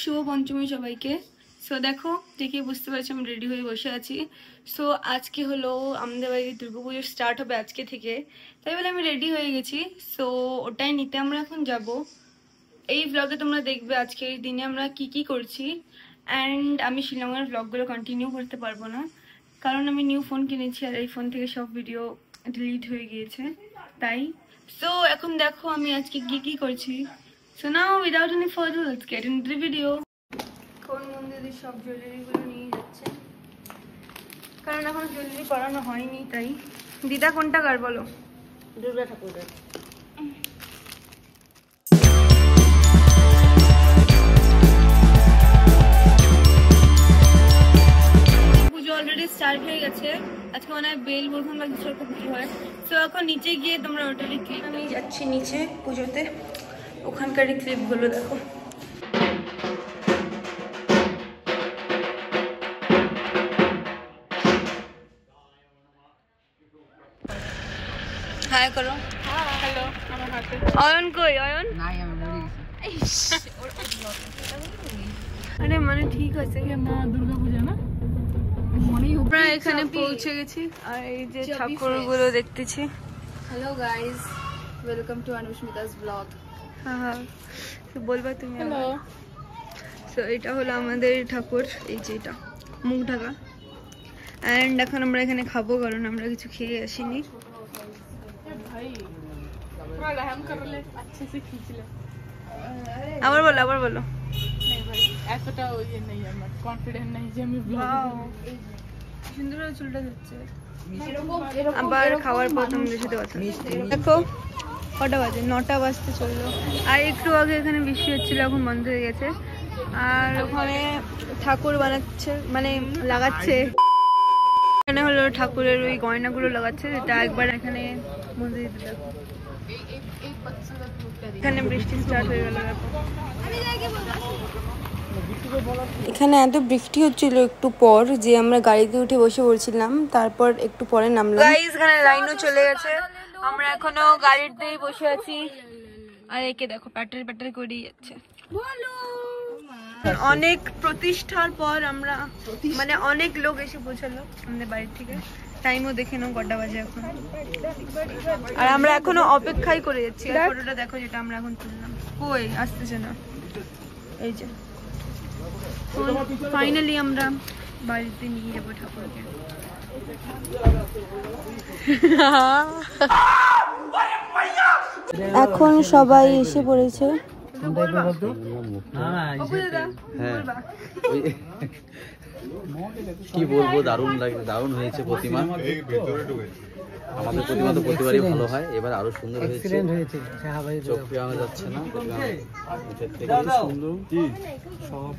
শুভ পঞ্চমী সবাইকে। সো দেখো দেখে বুঝতে পারছি আমি রেডি হয়ে বসে আছি। সো আজকে হলো আমাদের বাড়িতে দুর্গাপুজো স্টার্ট হবে আজকে থেকে, তাই বলে আমি রেডি হয়ে গেছি। সো ওটাই নিতে আমরা এখন যাব। এই ব্লগে তোমরা দেখবে আজকের দিনে আমরা কি কি করছি। অ্যান্ড আমি শিলংয়ের ব্লগগুলো কন্টিনিউ করতে পারবো না, কারণ আমি নিউ ফোন কিনেছি আর এই ফোন থেকে সব ভিডিও ডিলিট হয়ে গিয়েছে তাই। সো এখন দেখো আমি আজকে কি কি করছি। So now without any further, let's get into the video. কোন মন্দিরে সব জুয়েলারিগুলো নিয়ে যাচ্ছে, কারণ এখন জুয়েলারি পরানো হয়নি তাই। দিদা কোনটা কার বলো? দুর্গা ঠাকুরের। পুজো অলরেডি স্টার্ট হয়ে গেছে। আজকে মনে হয় বেল বোধন বা কিছু একটা পুজো হয়। তো এখন নিচে গিয়ে তোমরা ওটারই ক্লিপ, আমি যাচ্ছি নিচে পুজোতে, ওখানকারই ক্লিপগুলো দেখো। হাই করো। হ্যালো। অয়ন কই? অয়ন আরে মানে ঠিক আছে, মা দুর্গা পূজা না আমরা এখানে পৌঁছে গেছি। আর এই যে ঠাকুরগুলো দেখতেছি। হ্যালো গাইস, ওয়েলকাম টু অনুষ্মিতাস ব্লগ। হ্যাঁ বলবা তুমি? হ্যালো। সো এটা হলো আমাদের ঠাকুর, এই যে এটা মুখ ঢাকা। অ্যান্ড এখন আমরা এখানে খাবো, কারণ আমরা কিছু খেয়ে আসিনি। আবার বলো, আবার বলো। সুন্দর চুলটা যাচ্ছে। আবার খাওয়ার পর তোমাদের সাথে কথা। দেখো কটা বাজে, 9টা বাজতে চললো। আর একটু আগে এখানে বৃষ্টি হচ্ছিল, এখন বন্ধ হয়ে গেছে। আর ওখানে ঠাকুর বানাচ্ছে, মানে লাগাচ্ছে। এখানে হলো ঠাকুরের ওই গয়নাগুলো লাগাচ্ছে, যেটা একবার এখানে মন্দির দেখো। এখানে বৃষ্টি স্টার্ট হয়ে গেল। এখানে এত বৃষ্টি হচ্ছিল একটু পর যে আমরা গাড়িতে উঠে বসে পড়ছিলাম, তারপর একটু পরে নামলাম। গাইস এখানে লাইনও চলে গেছে, আমরা এখনো গাড়িতেই বসে আছি। আর একে দেখো প্যাটার প্যাটার করেই যাচ্ছে। অনেক প্রতিষ্ঠার পর আমরা, মানে অনেক লোক এসে পৌঁছালো আমাদের বাড়ি থেকে। টাইমও দেখে নাও কটা বাজে এখন। আর আমরা এখনো অপেক্ষাই করে যাচ্ছি। ফটোটা দেখো যেটা আমরা এখন তুললাম, কই আসতেছে না। এই যে ফাইনালি আমরা বাড়িতে নিয়ে যাবো ঠাকুরকে। এখন সবাই এসে পড়েছে। কি বলবো, দারুণ লাগে, দারুণ হয়েছে প্রতিমা। আমাদের প্রতিমা তো প্রতিবারই ভালো হয়, এবার আরো সুন্দর হয়েছে। চোখ পেয়ানো যাচ্ছে না, সুন্দর সব।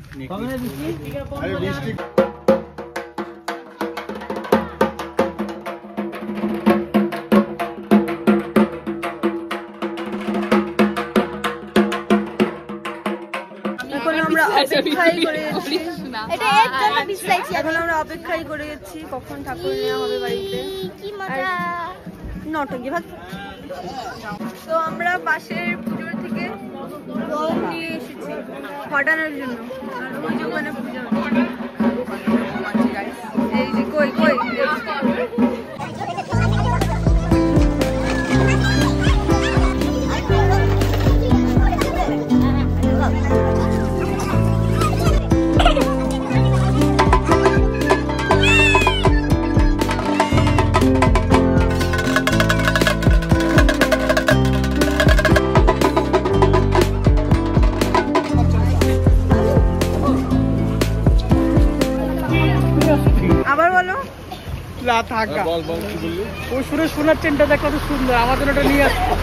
এখন আমরা অপেক্ষাই করে যাচ্ছি কখন ঠাকুর নেওয়া হবে বাড়িতে। নটকে ভাত। তো আমরা পাশের পুজোর থেকে গম নিয়ে এসেছি ফাটানোর জন্য। আর ওই যে ওখানে পুজো হচ্ছে। এই যে কই কই থাকা ওই সুরে শোনার চেনটা দেখো কত সুন্দর, আমাদের ওটা নিয়ে আসছে।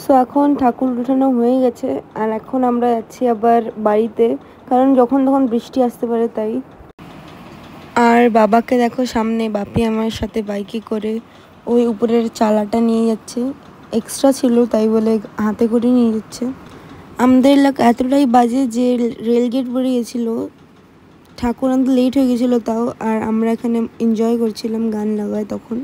সো এখন ঠাকুর উঠানো হয়ে গেছে, আর এখন আমরা যাচ্ছি আবার বাড়িতে, কারণ যখন তখন বৃষ্টি আসতে পারে তাই। আর বাবাকে দেখো সামনে, বাপি আমার সাথে বাইকে করে ওই উপরের চালাটা নিয়ে যাচ্ছে, এক্সট্রা ছিল তাই বলে হাতে করে নিয়ে যাচ্ছে। আমাদের এলাকা এতটাই বাজে যে রেলগেট পড়ে গেছিলো, ঠাকুর আনতে লেট হয়ে গেছিলো তাও, আর আমরা এখানে এনজয় করছিলাম গান লাগায় তখন।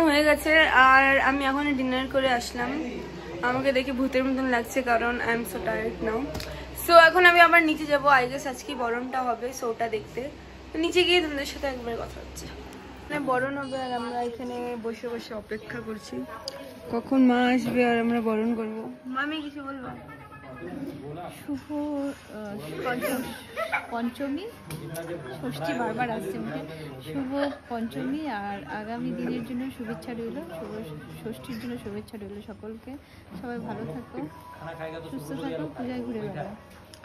হয়ে গেছে আর আমি এখন ডিনার করে আসলাম। আমাকে দেখে ভূতের মতন লাগছে কারণ I am so tired now. So এখন আমি আবার নিচে যাবো, আই গেস আজকে বরণটা হবে, শোটা দেখতে। নিচে গিয়ে তোমাদের সাথে একবার কথা হচ্ছে। বরণ হবে আর আমরা এখানে বসে বসে অপেক্ষা করছি কখন মা আসবে আর আমরা বরণ করবো। মামি কিছু বলবো? শুভ পঞ্চমী, ষষ্ঠী বারবার আসছে মুখে, শুভ পঞ্চমী আর আগামী দিনের জন্য শুভেচ্ছা রইল, শুভ ষষ্ঠীর জন্য শুভেচ্ছা রইল সকলকে। সবাই ভালো থাকো, সুস্থ থাকো, পূজায় ঘুরে বেড়াও।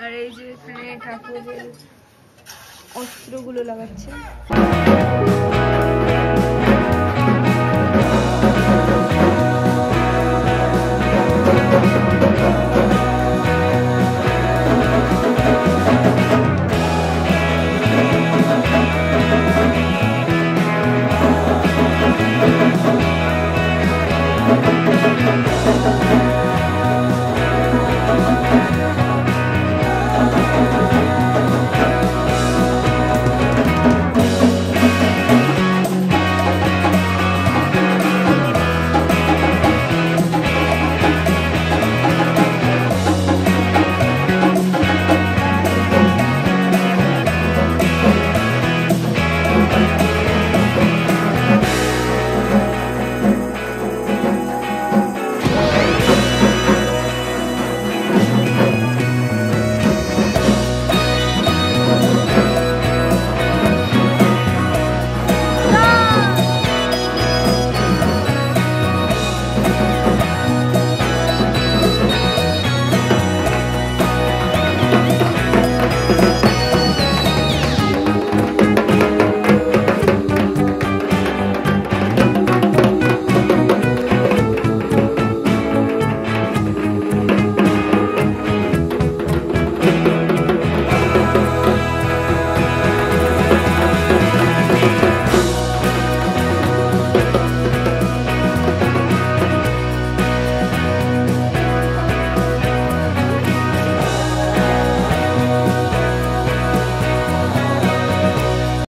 আর এই যে এখানে ঠাকুরের অস্ত্রগুলো লাগাচ্ছে।